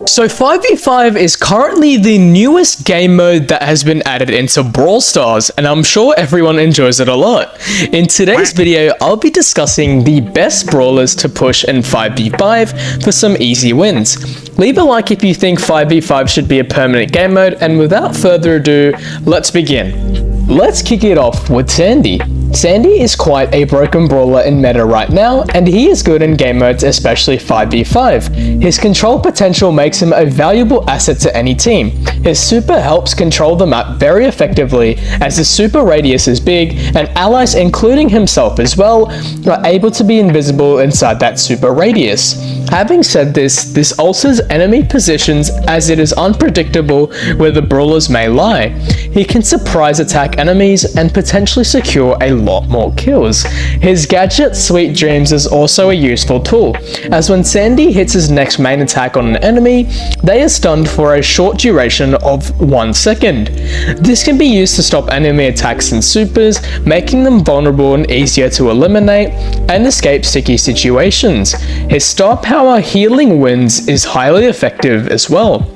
So 5v5 is currently the newest game mode that has been added into Brawl Stars, and I'm sure everyone enjoys it a lot. In today's video, I'll be discussing the best brawlers to push in 5v5 for some easy wins. Leave a like if you think 5v5 should be a permanent game mode, and without further ado, let's begin. Let's kick it off with Sandy. Sandy is quite a broken brawler in meta right now, and he is good in game modes, especially 5v5. His control potential makes him a valuable asset to any team. His super helps control the map very effectively, as his super radius is big, and allies including himself as well are able to be invisible inside that super radius. Having said this alters enemy positions as it is unpredictable where the brawlers may lie. He can surprise attack enemies and potentially secure a lot more kills. His gadget Sweet Dreams is also a useful tool, as when Sandy hits his next main attack on an enemy, they are stunned for a short duration of 1 second. This can be used to stop enemy attacks and supers, making them vulnerable and easier to eliminate and escape sticky situations. His star power Healing Winds is highly effective as well.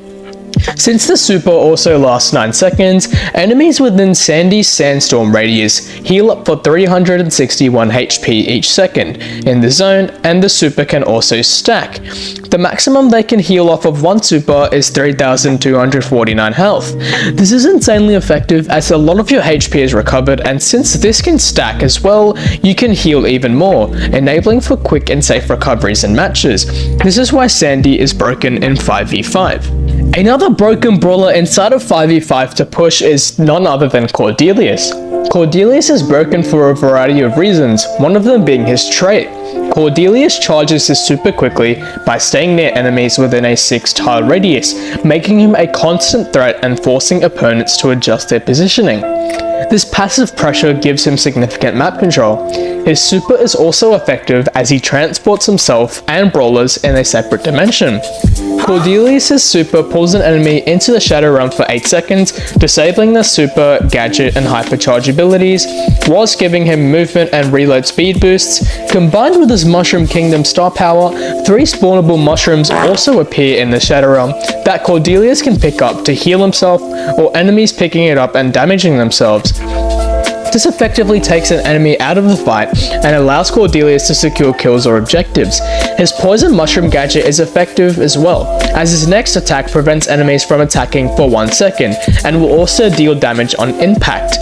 Since the super also lasts 9 seconds, enemies within Sandy's Sandstorm radius heal up for 361 HP each second in the zone, and the super can also stack. The maximum they can heal off of one super is 3,249 health. This is insanely effective as a lot of your HP is recovered, and since this can stack as well, you can heal even more, enabling for quick and safe recoveries in matches. This is why Sandy is broken in 5v5. Another broken brawler inside of 5v5 to push is none other than Cordelius. Cordelius is broken for a variety of reasons, one of them being his trait. Cordelius charges his super quickly by staying near enemies within a 6-tile radius, making him a constant threat and forcing opponents to adjust their positioning. This passive pressure gives him significant map control. His super is also effective as he transports himself and brawlers in a separate dimension. Cordelius' super pulls an enemy into the Shadow Realm for 8 seconds, disabling their super, gadget, and hypercharge abilities, whilst giving him movement and reload speed boosts. Combined with his Mushroom Kingdom star power, 3 spawnable mushrooms also appear in the Shadow Realm that Cordelius can pick up to heal himself, or enemies picking it up and damaging themselves. This effectively takes an enemy out of the fight and allows Cordelius to secure kills or objectives. His Poison Mushroom gadget is effective as well, as his next attack prevents enemies from attacking for 1 second and will also deal damage on impact.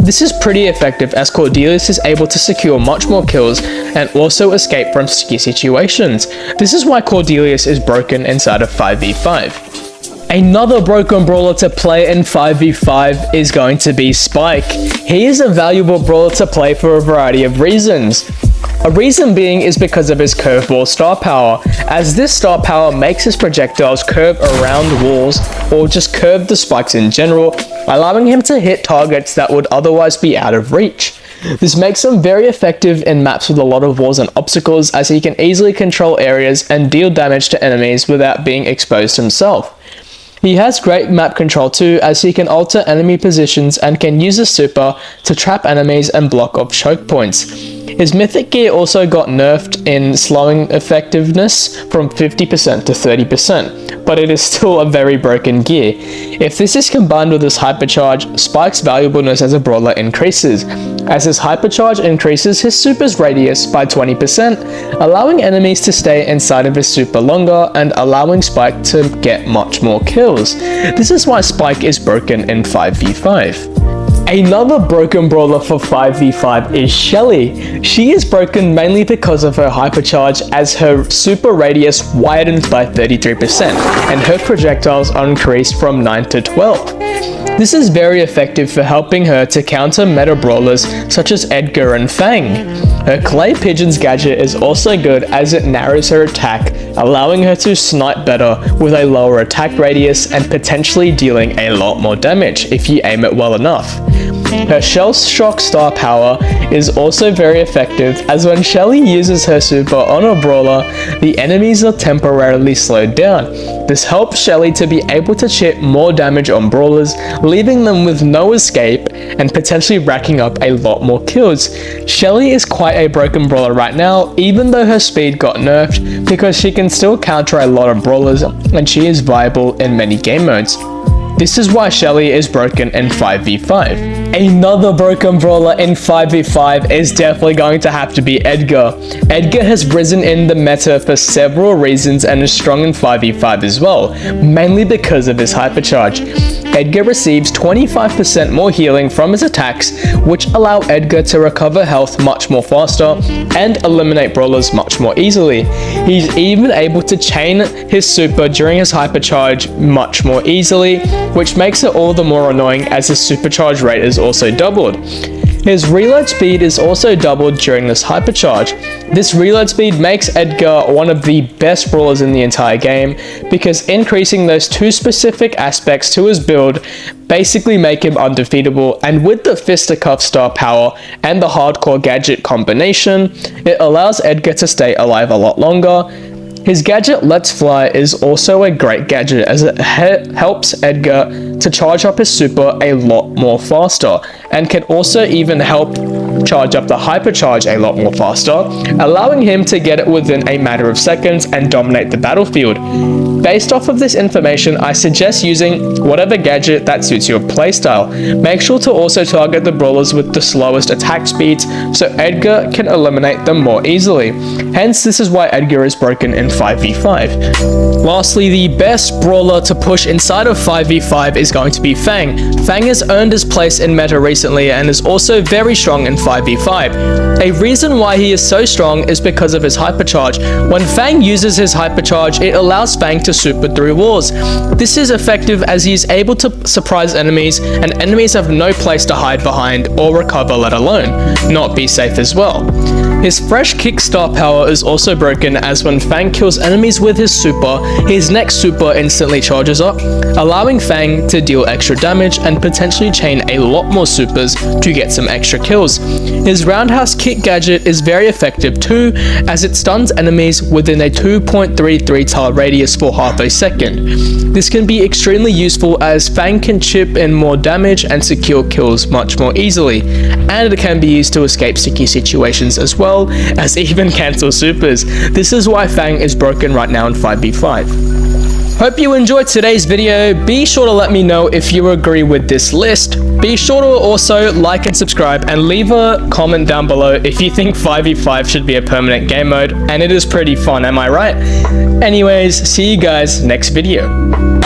This is pretty effective as Cordelius is able to secure much more kills and also escape from sticky situations. This is why Cordelius is broken inside of 5v5. Another broken brawler to play in 5v5 is going to be Spike. He is a valuable brawler to play for a variety of reasons. A reason being is because of his curveball star power, as this star power makes his projectiles curve around walls or just curve the spikes in general, allowing him to hit targets that would otherwise be out of reach. This makes him very effective in maps with a lot of walls and obstacles, as he can easily control areas and deal damage to enemies without being exposed himself. He has great map control too, as he can alter enemy positions and can use his super to trap enemies and block off choke points. His mythic gear also got nerfed in slowing effectiveness from 50% to 30%, but it is still a very broken gear. If this is combined with his hypercharge, Spike's valuableness as a brawler increases, as his hypercharge increases his super's radius by 20%, allowing enemies to stay inside of his super longer and allowing Spike to get much more kills. This is why Spike is broken in 5v5. Another broken brawler for 5v5 is Shelly. She is broken mainly because of her hypercharge, as her super radius widens by 33% and her projectiles are increased from 9 to 12. This is very effective for helping her to counter meta brawlers such as Edgar and Fang. Her Clay Pigeon's gadget is also good as it narrows her attack, allowing her to snipe better with a lower attack radius and potentially dealing a lot more damage if you aim it well enough. Her Shell Shock star power is also very effective, as when Shelly uses her super on a brawler, the enemies are temporarily slowed down. This helps Shelly to be able to chip more damage on brawlers, leaving them with no escape and potentially racking up a lot more kills. Shelly is quite a broken brawler right now, even though her speed got nerfed, because she can still counter a lot of brawlers and she is viable in many game modes. This is why Shelly is broken in 5v5. Another broken brawler in 5v5 is definitely going to have to be Edgar. Edgar has risen in the meta for several reasons and is strong in 5v5 as well, mainly because of his hypercharge. Edgar receives 25% more healing from his attacks, which allow Edgar to recover health much more faster and eliminate brawlers much more easily. He's even able to chain his super during his hypercharge much more easily, which makes it all the more annoying as his supercharge rate is also doubled. His reload speed is also doubled during this hypercharge. This reload speed makes Edgar one of the best brawlers in the entire game, because increasing those two specific aspects to his build basically make him undefeatable, and with the fisticuff star power and the hardcore gadget combination, it allows Edgar to stay alive a lot longer. His gadget Let's Fly is also a great gadget, as it helps Edgar to charge up his super a lot more faster, and can also even help charge up the hypercharge a lot more faster, allowing him to get it within a matter of seconds and dominate the battlefield. Based off of this information, I suggest using whatever gadget that suits your playstyle. Make sure to also target the brawlers with the slowest attack speeds, so Edgar can eliminate them more easily. Hence, this is why Edgar is broken in 5v5. Lastly, the best brawler to push inside of 5v5 is going to be Fang. Fang has earned his place in meta recently and is also very strong in 5v5. A reason why he is so strong is because of his hypercharge. When Fang uses his hypercharge, it allows Fang to super through walls. This is effective as he is able to surprise enemies, and enemies have no place to hide behind or recover, let alone not be safe as well. His fresh kick star power is also broken, as when Fang kills enemies with his super, his next super instantly charges up, allowing Fang to deal extra damage and potentially chain a lot more supers to get some extra kills. His roundhouse kick gadget is very effective too, as it stuns enemies within a 2.33 tile radius for half a second. This can be extremely useful, as Fang can chip in more damage and secure kills much more easily, and it can be used to escape sticky situations as well as even cancel supers. This is why Fang is broken right now in 5v5. Hope you enjoyed today's video. Be sure to let me know if you agree with this list. Be sure to also like and subscribe, and leave a comment down below if you think 5v5 should be a permanent game mode, and it is pretty fun, am I right? Anyways, see you guys next video.